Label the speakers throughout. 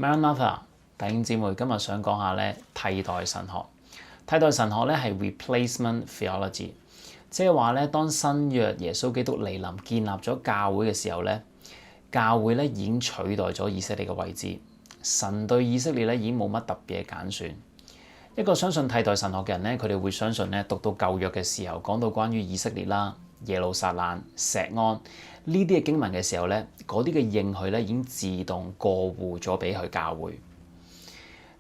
Speaker 1: Maranatha， 弟兄姊妹，今日想講下咧替代神學。替代神學咧係 replacement theology， 即係話咧當新約耶穌基督嚟臨建立咗教會嘅時候咧，教會咧已經取代咗以色列嘅位置。神對以色列咧已經冇乜特別嘅揀選。一個相信替代神學嘅人咧，佢哋會相信咧讀到舊約嘅時候講到關於以色列啦、耶路撒冷、錫安呢啲嘅經文嘅時候咧，嗰啲嘅應許咧已經自動過戶咗俾佢教會。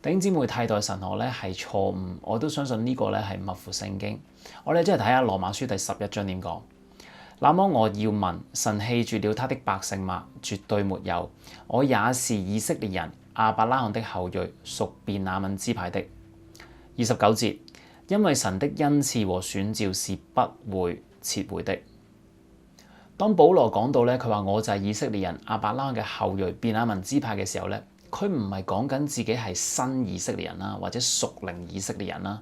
Speaker 1: 弟兄姊妹，替代神學咧係錯誤，我都相信呢個咧係勿符聖經。我哋真係睇下羅馬書第11章點講。那麼我要問，神棄絕了他的百姓嗎？絕對沒有。我也是以色列人，亞伯拉罕的後裔，屬便雅憫支派的。29節，因為神的恩賜和選召是不會撤回的。當保羅講到咧，佢話我就係以色列人、亞伯拉罕嘅後裔、便雅憫支派嘅時候咧，佢唔係講緊自己係新以色列人啦，或者屬靈以色列人啦。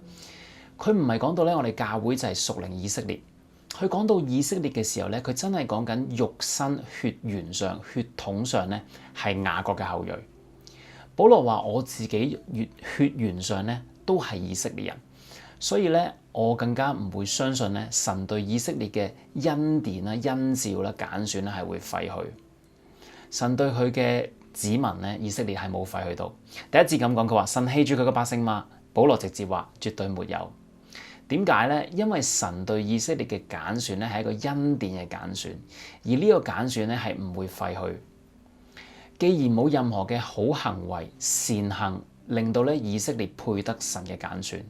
Speaker 1: 佢唔係講到咧，我哋教會就係屬靈以色列。佢講到以色列嘅時候咧，佢真係講緊肉身血緣上、血統上咧係雅各嘅後裔。保羅話我自己血緣上咧都係以色列人，所以咧我更加唔會相信咧神對以色列嘅恩典啦、恩召啦、揀選咧係會廢去。神對佢嘅子民咧，以色列係冇廢去到。第一節咁講，佢話神棄絕佢嘅百姓嗎？保羅直接話絕對沒有。點解咧？因為神對以色列嘅揀選咧係一個恩典嘅揀選，而呢個揀選咧係唔會廢去。既然冇任何嘅好行為善行令到咧以色列配得神嘅揀選，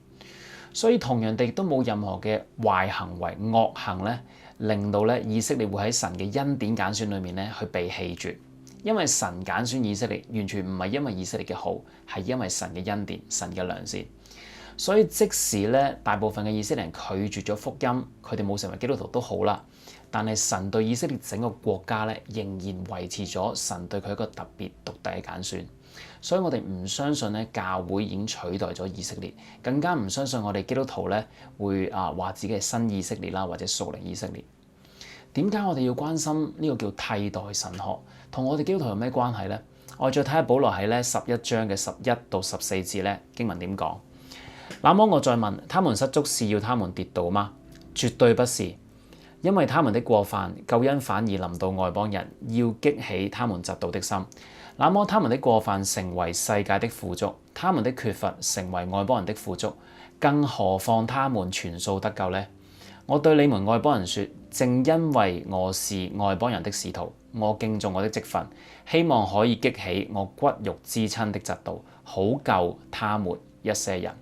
Speaker 1: 所以同樣地都冇任何嘅壞行為惡行咧令到咧以色列會喺神嘅恩典揀選裏面咧去被棄絕。因為神揀選以色列完全唔係因為以色列嘅好，係因為神嘅恩典、神嘅良善。所以即使咧大部分嘅以色列人拒絕咗福音，佢哋冇成為基督徒都好啦，但係神對以色列整個國家咧仍然維持咗神對佢一個特別獨特嘅揀選。所以我哋唔相信咧教會已經取代咗以色列，更加唔相信我哋基督徒咧會話自己係新以色列啦，或者屬靈以色列。點解我哋要關心呢個叫替代神學？同我哋基督徒有咩關係呢？我哋再睇下保羅喺咧11章嘅11到14節咧經文點講。那麼我再問，他們失足是要他們跌倒嗎？絕對不是，因為他們的過犯，救恩反而臨到外邦人，要激起他們嫉妒的心。那麼他們的過犯成為世界的富足，他們的缺乏成為外邦人的富足，更何況他們全數得救呢？我對你們外邦人說，正因為我是外邦人的使徒，我敬重我的職分，希望可以激起我骨肉之親的嫉妒，好救他們一些人。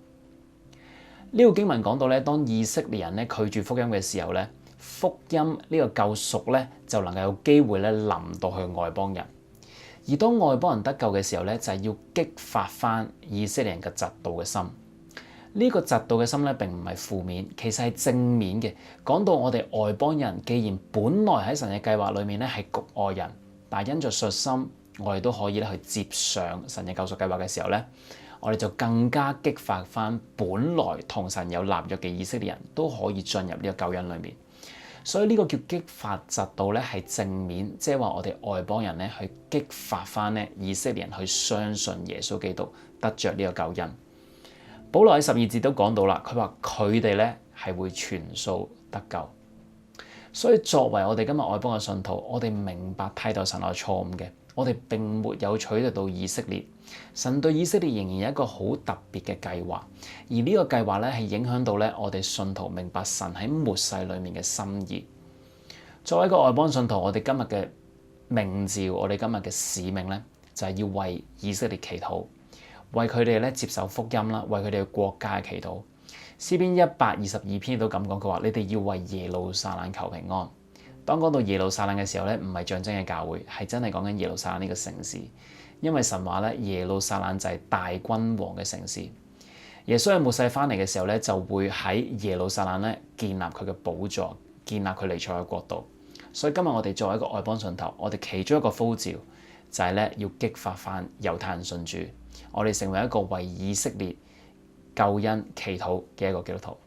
Speaker 1: 呢個經文講到咧，當以色列人咧拒絕福音嘅時候咧，福音呢個救贖咧就能夠有機會咧臨到去外邦人。而當外邦人得救嘅時候咧，就係要激發翻以色列人嘅嫉妒嘅心。呢個嫉妒嘅心咧並唔係負面，其實係正面嘅。講到我哋外邦人，既然本來喺神嘅計劃裏面咧係局外人，但係因着信心，我哋都可以咧去接上神嘅救贖計劃嘅時候咧，我哋就更加激發翻本來同神有立約嘅以色列人都可以進入呢個救恩裏面。所以呢個叫激發嫉妒咧係正面，即係話我哋外邦人咧去激發翻咧以色列人去相信耶穌基督，得着呢個救恩。保羅喺12節都講到啦，佢話佢哋咧係會全數得救。所以作為我哋今日外邦嘅信徒，我哋明白替代神學係錯誤嘅。我哋並沒有取代到以色列，神對以色列仍然有一個好特別嘅計劃，而呢個計劃咧係影響到咧我哋信徒明白神喺末世裏面嘅心意。作為一個外邦信徒，我哋今日嘅命召，我哋今日嘅使命咧，就係要為以色列祈禱，為佢哋咧接受福音啦，為佢哋嘅國家嘅祈禱。詩篇122篇都咁講，佢話你哋要為耶路撒冷求平安。當講到耶路撒冷嘅時候咧，唔係象徵嘅教會，係真係講緊耶路撒冷呢個城市。因為神話咧，耶路撒冷就係大君王嘅城市。耶穌喺末世翻嚟嘅時候咧，就會喺耶路撒冷咧建立佢嘅寶座，建立佢彌賽嘅國度。所以今日我哋作為一個外邦信徒，我哋其中一個呼召就係咧要激發翻猶太人信主，我哋成為一個為以色列救恩祈禱嘅一個基督徒。